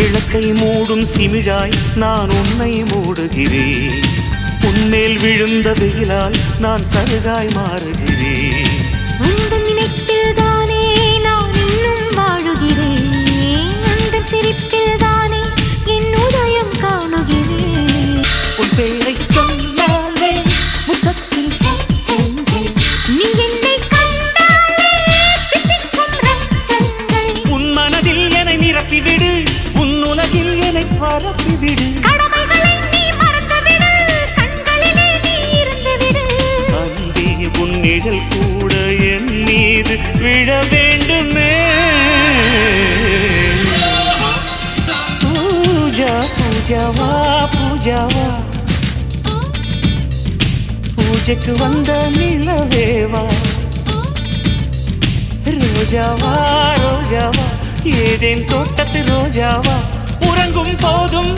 விளக்கை மூடும் சிமிழாய் நான் உன்னை மூடுகிறேன். உன்மேல் விழுந்த வெயிலால் நான் சருகாய் மாறுகிறேன். உந்தன் நினைப்பில் தானே நான் இன்னும் வாழுகிறேன். உந்தன் சிரிப்பில் தானே என் உதயம் காணுகிறேன். உன் பேரை சொன்னாலே முத்தத்தில் சத்தங்கள். நீ என்னை கண்டாலே தித்திக்கும் ரத்தங்கள். உன் மனதில் என்னை நிரப்பிவிடு, உன் உலகில் என்னை பரப்பிவிடு. கடமைகளை நீ மறந்துவிடு, கண்களிலே நீ இருந்துவிடு. அன்பே உன் நிழல் கூட என் மீது விழ வேண்டுமே. பூஜா பூஜாவா பூஜாவா, பூஜைக்கு வந்த நிலவேவா. ரோஜாவா ரோஜாவா, ஏதேன் தோட்டத்து ரோஜாவா. உறங்கும் போதும்